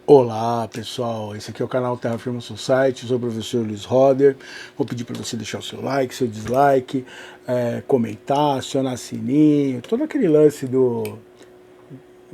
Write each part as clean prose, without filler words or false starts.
Olá pessoal, esse aqui é o canal Terraform Society, eu sou o professor Luiz Roder. Vou pedir para você deixar o seu like, seu dislike, comentar, acionar sininho, todo aquele lance do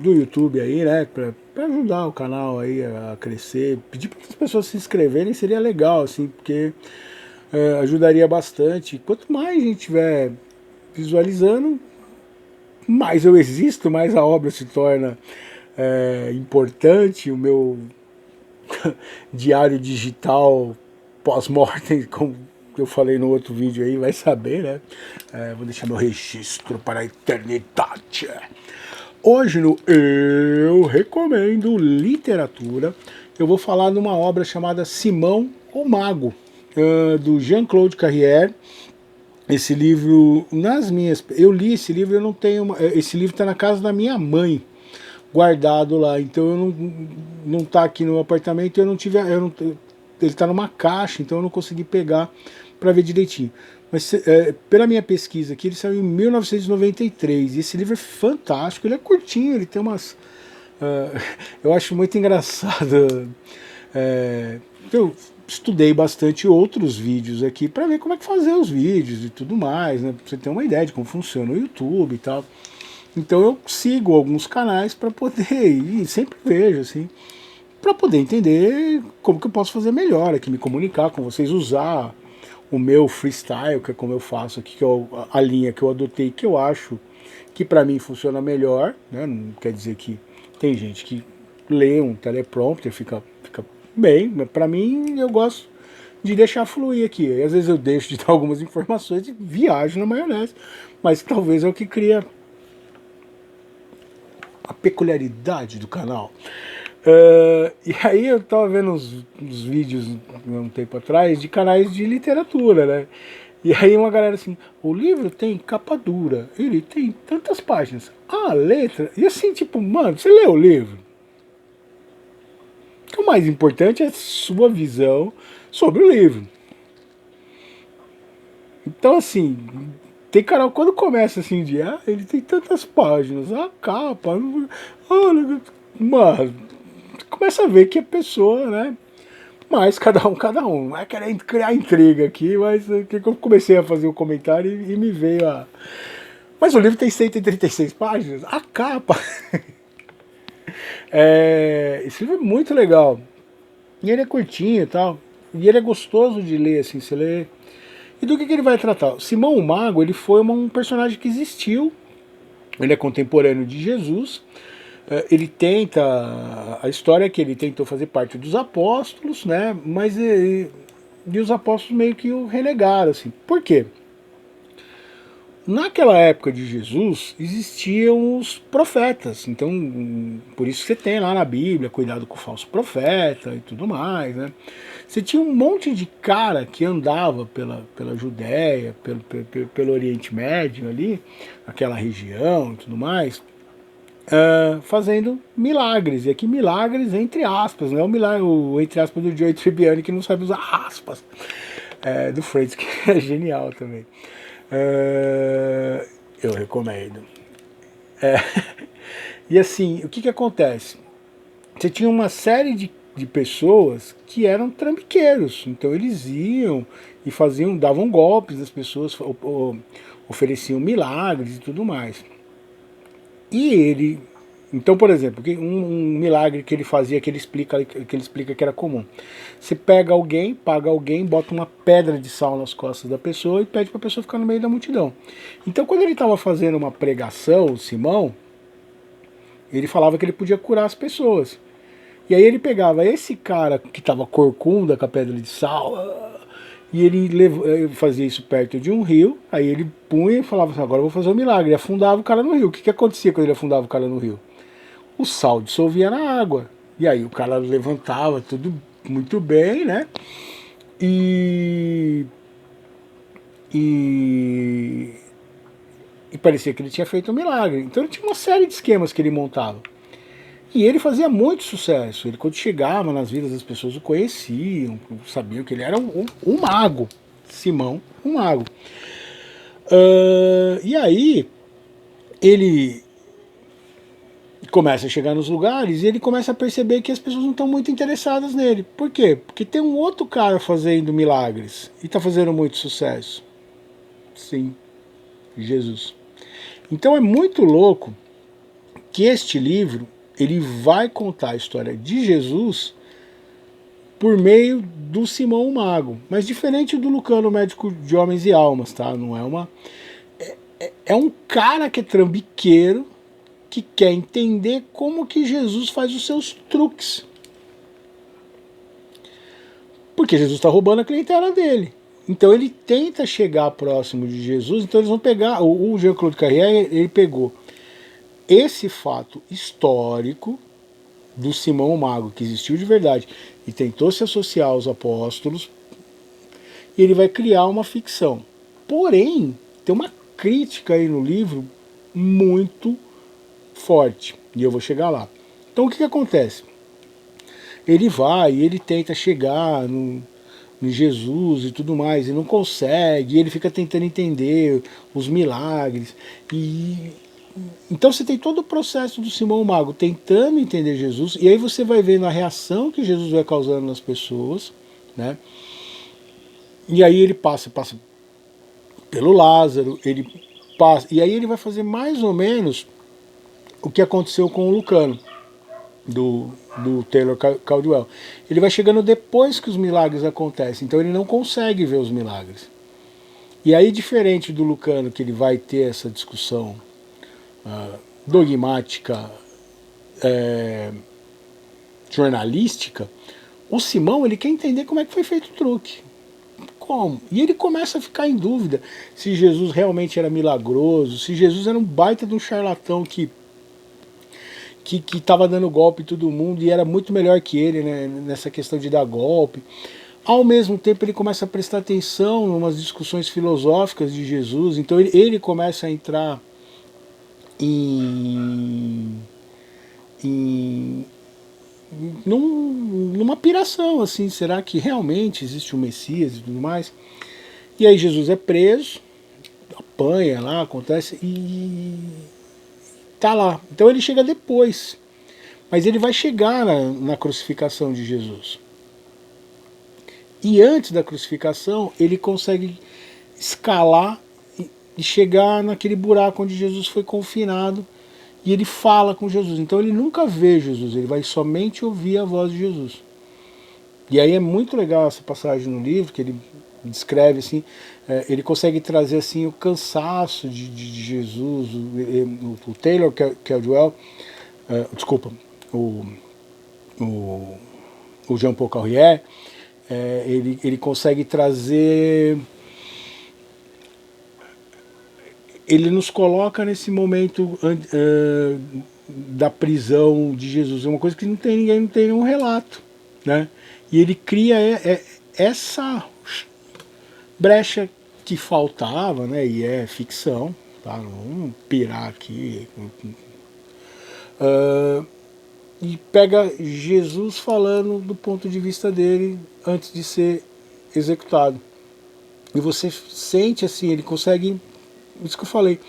YouTube aí, né, para ajudar o canal aí a crescer. Pedir para as pessoas se inscreverem seria legal, assim, porque ajudaria bastante. Quanto mais a gente tiver visualizando, mais eu existo, mais a obra se torna importante, o meu diário digital pós-mortem, como eu falei no outro vídeo aí, vai saber, né? Vou deixar meu registro para a eternidade. Hoje no Eu Recomendo Literatura, eu vou falar de uma obra chamada Simão o Mago, do Jean-Claude Carrière. Esse livro, eu li esse livro, eu não tenho, esse livro está na casa da minha mãe, guardado lá, então eu não tá aqui no apartamento, ele está numa caixa, então eu não consegui pegar para ver direitinho. Mas pela minha pesquisa aqui, ele saiu em 1993, e esse livro é fantástico, ele é curtinho, ele tem umas... eu acho muito engraçado. Eu estudei bastante outros vídeos aqui para ver como é que fazer os vídeos e tudo mais, né? Pra você ter uma ideia de como funciona o YouTube e tal. Então eu sigo alguns canais para poder, e sempre vejo assim, para poder entender como que eu posso fazer melhor aqui, me comunicar com vocês, usar o meu freestyle, que é como eu faço aqui, que é a linha que eu adotei, que eu acho que para mim funciona melhor, né? Não quer dizer que tem gente que lê um teleprompter, fica bem, mas para mim eu gosto de deixar fluir aqui. E às vezes eu deixo de dar algumas informações e viajo na maionese, mas talvez é o que cria a peculiaridade do canal. E aí eu tava vendo uns vídeos um tempo atrás de canais de literatura, né? E aí uma galera assim, o livro tem capa dura, ele tem tantas páginas, a letra, e assim, tipo, mano, você leu o livro? O mais importante é a sua visão sobre o livro. Então assim, tem canal quando começa assim de, ele tem tantas páginas, a capa, olha, mano, começa a ver que a pessoa, né? Mas cada um. Não é querendo criar intriga aqui, mas que eu comecei a fazer o comentário e me veio a. Mas o livro tem 136 páginas, a capa. Esse livro é muito legal. E ele é curtinho e tal. E ele é gostoso de ler, assim, você lê. E do que ele vai tratar? Simão o Mago, ele foi um personagem que existiu. Ele é contemporâneo de Jesus. Ele tenta, a história é que ele tentou fazer parte dos apóstolos, né? Mas e os apóstolos meio que o renegaram, assim. Por quê? Naquela época de Jesus existiam os profetas, então por isso que você tem lá na Bíblia cuidado com o falso profeta e tudo mais, né? Você tinha um monte de cara que andava pela Judéia, pelo Oriente Médio ali, aquela região e tudo mais, fazendo milagres. E aqui milagres entre aspas, não é o milagre, o entre aspas do Joey Tribbiani que não sabe usar aspas, do Freitas, que é genial também. Eu recomendo. E assim, o que acontece? Você tinha uma série de pessoas que eram trambiqueiros, então eles iam e faziam, davam golpes nas pessoas, ofereciam milagres e tudo mais. E ele, então, por exemplo, um milagre que ele fazia, que ele explica que era comum. Você pega alguém, paga alguém, bota uma pedra de sal nas costas da pessoa e pede para a pessoa ficar no meio da multidão. Então, quando ele estava fazendo uma pregação, o Simão, ele falava que ele podia curar as pessoas. E aí ele pegava esse cara que estava corcunda com a pedra de sal, e ele fazia isso perto de um rio, aí ele punha e falava assim, agora eu vou fazer um milagre, e afundava o cara no rio. O que acontecia quando ele afundava o cara no rio? O sal dissolvia na água, e aí o cara levantava tudo muito bem, né? E, e, e parecia que ele tinha feito um milagre. Então ele tinha uma série de esquemas que ele montava. E ele fazia muito sucesso. Ele, quando chegava nas vidas, as pessoas o conheciam, sabiam que ele era um mago. Simão, um mago. E aí, ele começa a chegar nos lugares e ele começa a perceber que as pessoas não estão muito interessadas nele. Por quê? Porque tem um outro cara fazendo milagres e está fazendo muito sucesso. Sim, Jesus. Então é muito louco que este livro ele vai contar a história de Jesus por meio do Simão o Mago, mas diferente do Lucano, médico de homens e almas, tá? Não é uma é um cara que é trambiqueiro que quer entender como que Jesus faz os seus truques. Porque Jesus está roubando a clientela dele. Então ele tenta chegar próximo de Jesus, então eles vão pegar, o Jean-Claude Carrière, ele pegou esse fato histórico do Simão o Mago, que existiu de verdade, e tentou se associar aos apóstolos, e ele vai criar uma ficção. Porém, tem uma crítica aí no livro muito forte, e eu vou chegar lá. Então o que acontece? Ele vai e ele tenta chegar no Jesus e tudo mais, e não consegue, e ele fica tentando entender os milagres, e então você tem todo o processo do Simão Mago tentando entender Jesus, e aí você vai vendo a reação que Jesus vai causando nas pessoas, né? E aí ele passa pelo Lázaro, ele passa, e aí ele vai fazer mais ou menos o que aconteceu com o Lucano, do Taylor Caldwell. Ele vai chegando depois que os milagres acontecem, então ele não consegue ver os milagres. E aí, diferente do Lucano, que ele vai ter essa discussão dogmática, jornalística, o Simão ele quer entender como é que foi feito o truque. Como? E ele começa a ficar em dúvida se Jesus realmente era milagroso, se Jesus era um baita de um charlatão que estava dando golpe em todo mundo e era muito melhor que ele, né, nessa questão de dar golpe. Ao mesmo tempo ele começa a prestar atenção em umas discussões filosóficas de Jesus, então ele começa a entrar em numa piração, assim, será que realmente existe um Messias e tudo mais? E aí Jesus é preso, apanha lá, acontece, e tá lá. Então ele chega depois, mas ele vai chegar na crucificação de Jesus. E antes da crucificação, ele consegue escalar e chegar naquele buraco onde Jesus foi confinado, e ele fala com Jesus. Então ele nunca vê Jesus, ele vai somente ouvir a voz de Jesus. E aí é muito legal essa passagem no livro, que ele descreve assim, ele consegue trazer assim o cansaço de Jesus, o Taylor Caldwell, desculpa, o Jean-Paul Carrière, ele consegue trazer, ele nos coloca nesse momento da prisão de Jesus, é uma coisa que não tem ninguém, não tem nenhum relato, né? E ele cria essa brecha que faltava, né? E é ficção, tá? Não vamos pirar aqui. E pega Jesus falando do ponto de vista dele antes de ser executado. E você sente assim, ele consegue, isso que eu falei,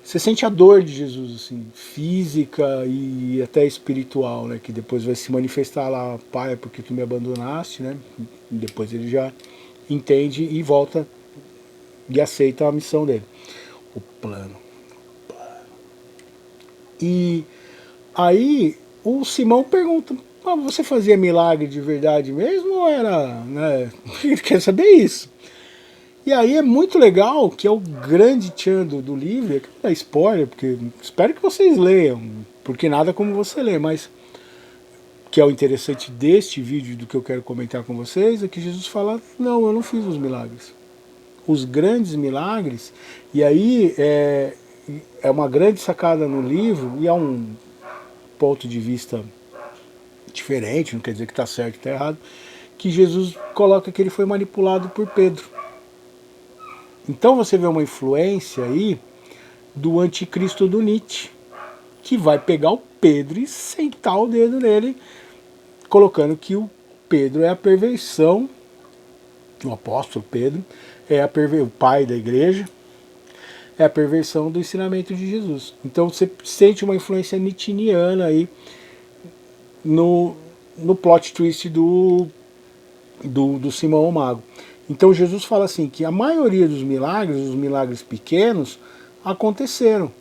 você sente a dor de Jesus, assim, física e até espiritual, né? Que depois vai se manifestar lá, Pai, porque tu me abandonaste, né? E depois ele já entende e volta e aceita a missão dele. O plano. E aí o Simão pergunta, você fazia milagre de verdade mesmo ou era, né? Ele quer saber isso. E aí é muito legal, que é o grande tchan do livro, que não dá spoiler, porque espero que vocês leiam, porque nada como você ler, mas que é o interessante deste vídeo, do que eu quero comentar com vocês, é que Jesus fala, não, eu não fiz os milagres. Os grandes milagres, e aí é uma grande sacada no livro, e é um ponto de vista diferente, não quer dizer que está certo e está errado, que Jesus coloca que ele foi manipulado por Pedro. Então você vê uma influência aí do anticristo do Nietzsche, que vai pegar o Pedro e sentar o dedo nele, colocando que o Pedro é a perversão, o apóstolo Pedro é o pai da igreja, é a perversão do ensinamento de Jesus. Então você sente uma influência nitiniana aí no plot twist do Simão o Mago. Então Jesus fala assim, que a maioria dos milagres, os milagres pequenos, aconteceram.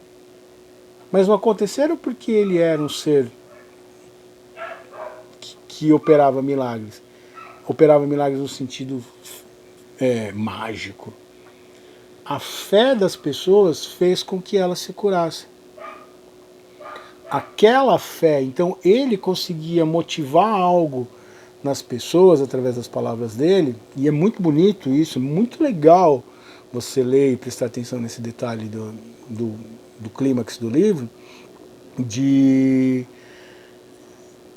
Mas não aconteceram porque ele era um ser que operava milagres. Operava milagres no sentido mágico. A fé das pessoas fez com que elas se curassem. Aquela fé, então ele conseguia motivar algo nas pessoas através das palavras dele, e é muito bonito isso, muito legal você ler e prestar atenção nesse detalhe do clímax do livro, de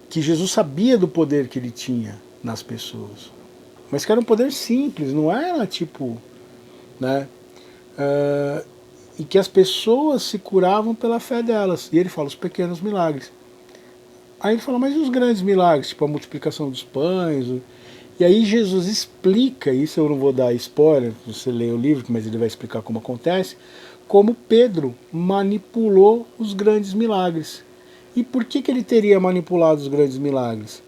que Jesus sabia do poder que ele tinha nas pessoas, mas que era um poder simples, não era tipo, né, e que as pessoas se curavam pela fé delas, e ele fala os pequenos milagres. Aí ele fala, mas e os grandes milagres, tipo a multiplicação dos pães? E aí Jesus explica, isso eu não vou dar spoiler, você lê o livro, mas ele vai explicar como acontece, como Pedro manipulou os grandes milagres. E por que ele teria manipulado os grandes milagres?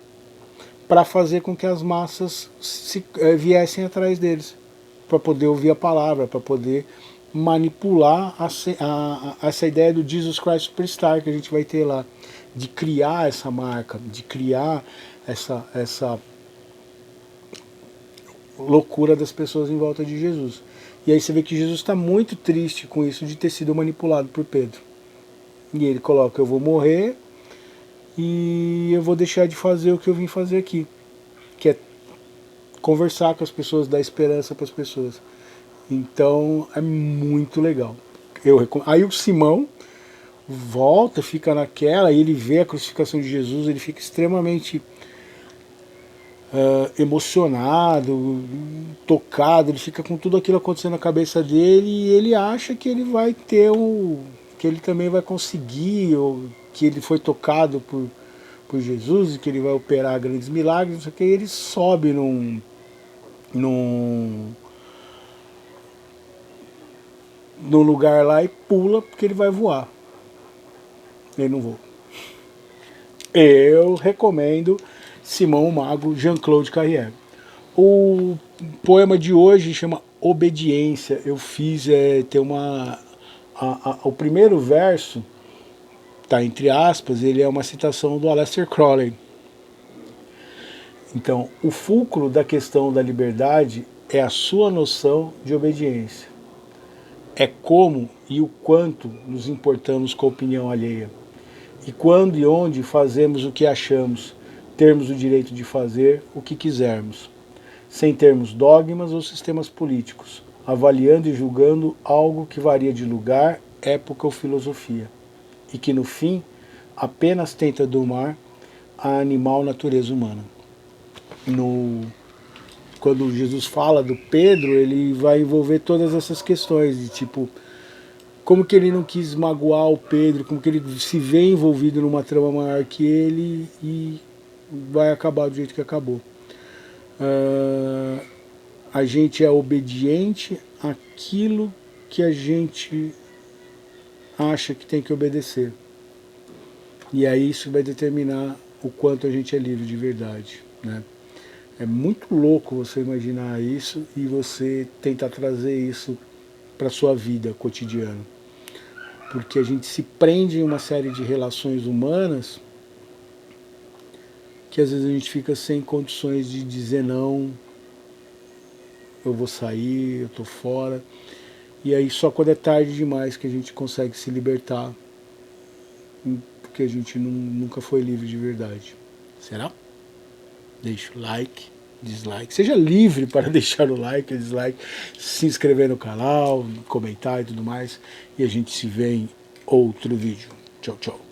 Para fazer com que as massas viessem atrás deles, para poder ouvir a palavra, para poder manipular essa ideia do Jesus Christ Superstar que a gente vai ter lá, de criar essa marca, de criar essa loucura das pessoas em volta de Jesus. E aí você vê que Jesus está muito triste com isso de ter sido manipulado por Pedro. E ele coloca, eu vou morrer e eu vou deixar de fazer o que eu vim fazer aqui, que é conversar com as pessoas, dar esperança para as pessoas. Então é muito legal. Aí o Simão volta, fica naquela, e ele vê a crucificação de Jesus, ele fica extremamente emocionado, tocado, ele fica com tudo aquilo acontecendo na cabeça dele, e ele acha que ele vai ter que ele também vai conseguir, ou que ele foi tocado por Jesus, e que ele vai operar grandes milagres, não sei o que, e ele sobe num lugar lá e pula, porque ele vai voar. Ele não voa. Eu recomendo Simão o Mago, Jean-Claude Carrière. O poema de hoje chama Obediência. Eu fiz ter o primeiro verso, tá entre aspas, ele é uma citação do Aleister Crowley. Então, o fulcro da questão da liberdade é a sua noção de obediência. É como e o quanto nos importamos com a opinião alheia. E quando e onde fazemos o que achamos, termos o direito de fazer o que quisermos, sem termos dogmas ou sistemas políticos, avaliando e julgando algo que varia de lugar, época ou filosofia, e que no fim apenas tenta domar a animal natureza humana. Quando Jesus fala do Pedro, ele vai envolver todas essas questões de tipo, como que ele não quis magoar o Pedro, como que ele se vê envolvido numa trama maior que ele e vai acabar do jeito que acabou. A gente é obediente àquilo que a gente acha que tem que obedecer. E aí isso vai determinar o quanto a gente é livre de verdade, né? É muito louco você imaginar isso e você tentar trazer isso para a sua vida cotidiana. Porque a gente se prende em uma série de relações humanas que às vezes a gente fica sem condições de dizer não, eu vou sair, eu tô fora. E aí só quando é tarde demais que a gente consegue se libertar, porque a gente nunca foi livre de verdade. Será? Deixa o like, dislike. Seja livre para deixar o like, o dislike, se inscrever no canal, comentar e tudo mais. E a gente se vê em outro vídeo. Tchau, tchau.